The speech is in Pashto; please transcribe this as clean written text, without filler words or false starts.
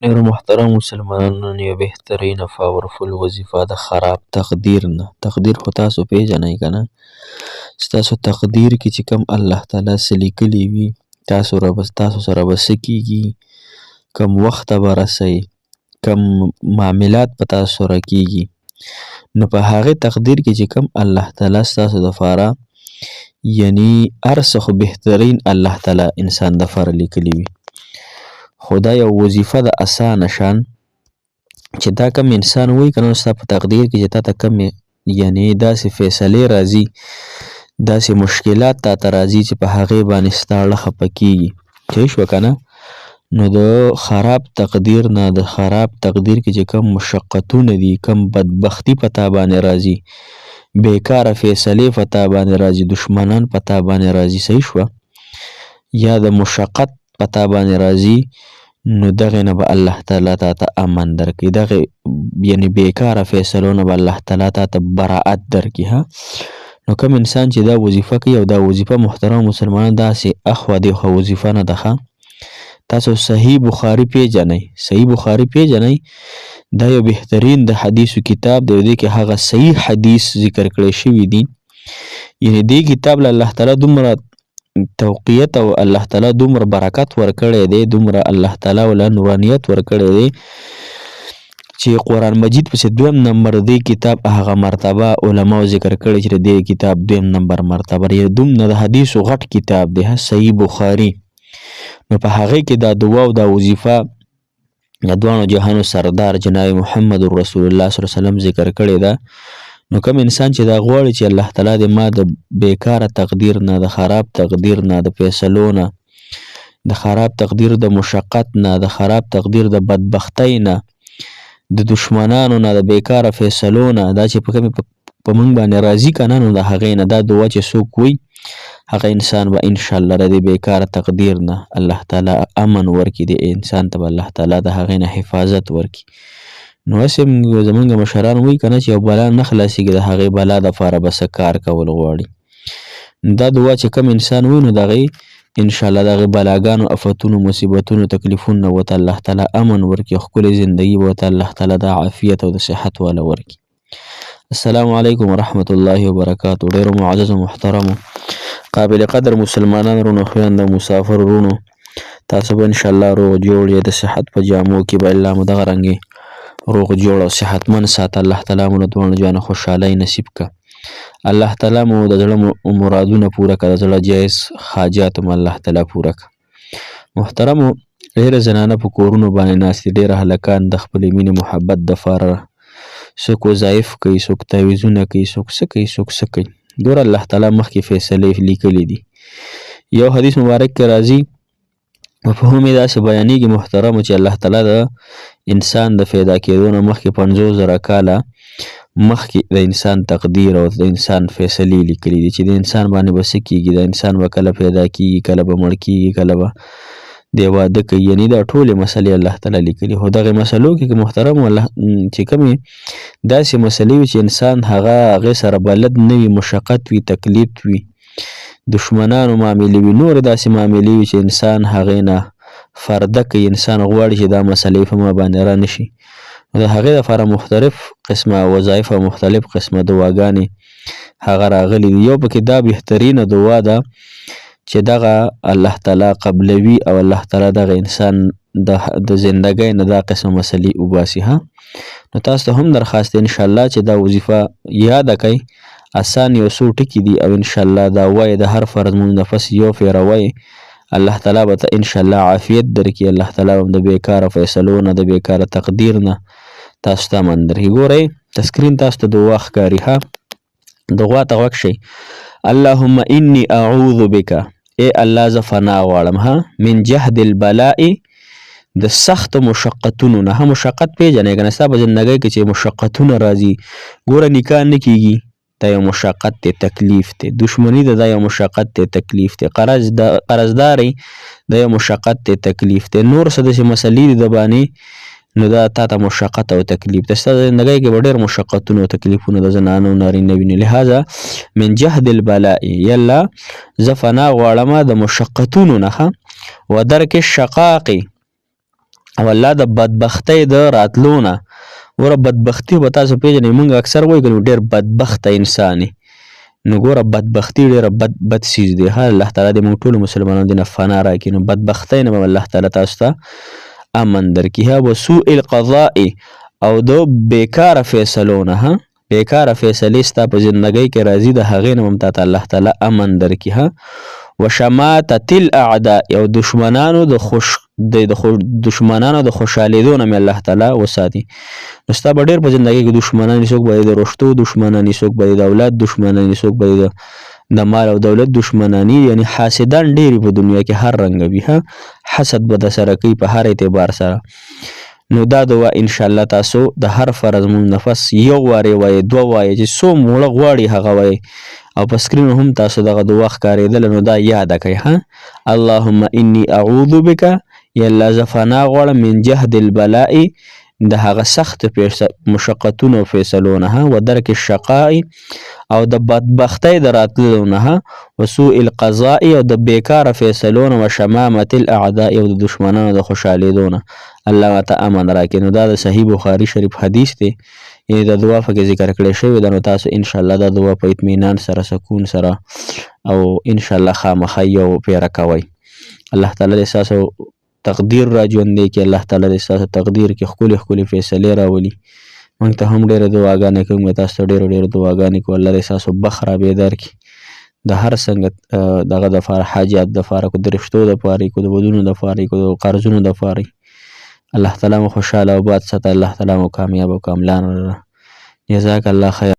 ډېرو محترم مسلمانانو یو بهترینه پاورفل وظیفه د خراب تقدیر نه. تقدیر خو تاسو پیژنئ که نه؟ ستاسو تقدیر کې چې کوم الله تعالی څه لیکلي وي تاسو سره به څه کیږي، کوم وخت ته به رسئ، کوم معاملات به تاسو سره کیږي، نو په هغې تقدیر کې چې کوم الله تعالی ستاسو دپاره یعنی هر څه خو بهترین الله تعالی انسان دپاره لیکلي وي. خو دا یو وظیفه د اسانه شان چې دا کم انسان وایي که نه ستا په تقدیر کې چې تا ته کم یعنی داسې فیصلې راځي، داسې مشکلات تا ته راځي چې په هغې باندې ستا اړه خفه کیږي. صحیح شوه که نه؟ نو د خراب تقدیر نه، د خراب تقدیر کې چې کم مشقتونه دي، کم بدبختي په تا باندې راځي، بیکاره فیصلې په تا باندې راځي، دشمنان په تا باندې راځي، صحیح شوه، یا د مشقت په تا باندې راځي، نو دغې نه به الله تعالی تا ته امن درکړي، دغې یعنی بیکاره فیصلو نه به الله تعالی تا ته براعت درکړي. نو کوم انسان چې دا وظیفه کوي او دا وظیفه محترم مسلمانان داسې اخوا دیخوا وظیفه نه ده. تاسو صحیح بخاري پیژنئ، صحیح بخاري پیژنئ، دا یو بهترین د حدیثو کتاب دی. دې کې هغه صحیح حدیث ذکر کړی شوي دي. یعنی دې کتاب له الله تعالی دومره توقیت او الله تعالی دومره برکت ورکړی دی، دومره الله تعالی ولا نورانیت ورکړی دی چې قرآن مجید پسې دویم نمبر دې کتاب هغه مرتبه علماو ذکر کړی چې دې کتاب دویم نمبر مرتبه یې دومره د حدیثو غټ کتاب دی صحیح بخاري. نو په هغې کې دا دعا او دا وظیفه د دوانو جهانو سردار جناب محمد رسول الله صلی الله علیه وسلم ذکر کړی ده. نو کوم انسان چې دا غواړي چې الله تعالی دې ما د بیکاره تقدیر نه، د خراب تقدیر نه، د فیصلو نه، د خراب تقدیر د مشقت نه، د خراب تقدیر د بدبختۍ نه، د دشمنانو نه، د بیکاره فیصلو نه، دا چې په موږ باندې راځي که نه، نو د هغې نه دا دعا چې څوک وایي هغه انسان به انشاءالله د دې بیکاره تقدیر نه الله تعالی امن ورکړي، د انسان ته به الله تعالی د هغې نه حفاظت ورکړي. نو هسې زمونږ مشران وایي که نه چې یو بلا نه خلاصېږي، د هغې بلا دپاره به څه کار کول غواړي. دا دعا چې کوم انسان وایي نو د هغې انشاءالله د هغې بلاګانو، افتونو، مصیبتونو، تکلیفونو نه ورته الله تعالی امن ورکړي، ښکلې زندګي به ورته الله تعالی د عافیت او د صحت واله ورکړي. السلام علیکم ورحمة الله وبرکاتو. ډېرو معززو محترمو قابل قدر مسلمانان رونو، خویندو، مسافر رونو، تاسو به انشاءالله روغ جوړ یې، د صحت په جامو کې به الله مو دغه رنګې روغ جوړ او صحتمند ساته. الله تعالی مو له دواړو جانو خوشحالۍ نصیب که. الله تعالی مو د زړه مرادونه پوره که، د زړه جایز حاجات مو الله تعالی پوره که. محترمو ډېره زنانه په کورونو باندې ناستې، ډېره هلکان د خپلې مینې محبت دپاره څوک وظایف کوي، څوک تعویضونه کوي، څوک څه کوي، څوک څه کوي. ګوره الله تعالی مخکې فیصلې لیکلي دي. یو حدیث مبارک کې راځي، مفهوم یې داسې بیانېږي محترمو چې الله تعالی د انسان د پیدا کېدو نه مخکې 50,000 کاله مخکې د انسان تقدیر او د انسان فیصلې لیکلي دي چې د انسان باندې به څه کېږي، د انسان به کله پیدا کېږي، کله به مړ کېږي، کله به دی واده کوي، یعنې دا ټولې مسلې الله تعالی لیکلي. خو دغې مسلو کې محترمو الله چې کومې داسې مسلې وي چې انسان هغې سره بلد نه وي، مشقت وي، تکلیف وي، دشمنانو معاملې وي، نورې داسې معاملې وي چې انسان هغې نه فرده کوي، انسان غواړي چې دا مسلې په ما باندې را نشي. نو د هغې دپاره مختلف قسمه وظایف او مختلف قسمه دعاګانې هغه راغلي دي. یو پکې دا بهترینه دعا ده چې دغه الله تعالی قبلوي او الله تعالی دغه انسان د زندګۍ نه دا قسم مسلې وباسي. نو تاسو ته هم درخواست دی انشاءالله چې دا وظیفه یاده کئ، آسان یو څو ټکي دي او انشاءالله دا وایي د هر فرض مونځ نه پس یو فیره وایي، الله تعالی به ته انشاءالله عافیت درکړي، الله تعالی به د بیکاره فیصلو نه، د بیکاره تقدیر نه تاسو ته امن درکړي. ګورئ تسکرین تاسو ته دعا ښکاري. دعا ته غوږ شئ. اللهم انی اعوذ بک، ای الله زه فنا غواړم من جهد البلاء، د سخت مشقتونو نه. مشقت پیژنئ که نه؟ ستا په زندګۍ کې چې مشقتونه راځي، ګوره نکاح نه کېږي، دا یو مشقت دی، تکلیف دی. دشمني ده، دا یو مشقت دی، تکلیف دی. قرضداري دا یو مشقت دی، تکلیف دی. نور څه داسې مسلې دي د باندې، نو دا تا ته مشقت او تکلیف ده. ستا زندګۍ کې به ډېر مشقتونه او تکلیفونه د زنانو نارینه وي. لهذا من جهد البلاء، یا الله زه فنا غواړم د مشقتونو نه، و درک الشقاق، او الله د بدبختۍ د راتلو نه ګوره بدبختي به تاسو پیژنئ موږ اکثر وایو که ډېر بدبخته انسان یې نو ګوره بدبختي ډېره بد څیز دی ها الله تعالی دې موږ ټولو مسلمانانو دې نه فنا راکړي نو بدبختۍ نه به الله تعالی تاسو ته امن درکړي ها وسوء القضاء او د بیکاره فیصلو نه ها بیکاره فیصلې ستا په زندګۍ کې راځي د هغې نه به هم تاته الله تعالی امن درکړي ها وشماتة الاعداء او دشمنانو د خوشحالېدو نه مې الله تعالی وساتي نو ستا به ډېر په زندګۍ کې دشمنان وي څوک به د رشتو دشمنان وي څوک به د اولاد دشمنان وي څوک به د مال او دولت دشمنانی یعنی حاسدان ډېرې په دنیا کې هر رنګه وي ها حسد به درسره کوي په هر اعتبار سره نو دا دعا انشاءالله تاسو د هر فرض مونږ نفس یو وارې وایي دوه وایي چې څو موړه غواړي هغه وایي او په سکرین هم تاسو دغه دعا ښکارېدله نو دا یاده کړئ ها اللهم انی اعوذ بک یا الله زه فناه غواړم من جهد البلاء د هغه سخت مشقتونو او فیصلو نه و درک الشقاء او د بدبختۍ د راتلو نه وسوء القضاء او د بیکاره فیصلو نه وشمامة الاعداء او د دشمنانو د خوشحالېدو نه الله ماته امن راکړي نو دا د صحیح بخاري شریف حدیث دی یعنې د دعا پکې ذکر کړی شوی ده نو تاسو انشاءالله دا دعا په اطمینان سره سکون سره او انشاءالله خامخا یو پیره کوئ الله تعالی دې ستاسو تقدیر را ژوندی کړي الله تعالی دې ستاسو تقدیر کې ښکلې ښکلې فیصلې راولي موږ ته هم ډېرې دعاګانې کوو موږ تاسو ته ډېرې دعاګانې کوو الله دې ستاسو بخت را بیدار کړي د هر څنګه دغه دپاره حاجات دپاره کو د رشتو دپاره کو د ودونو دپاره کو د قرضونو دپاره الله تعالی مو خوشحاله او باد ساته الله تعالی مو کامیاب او کاملان جزاک الله خیر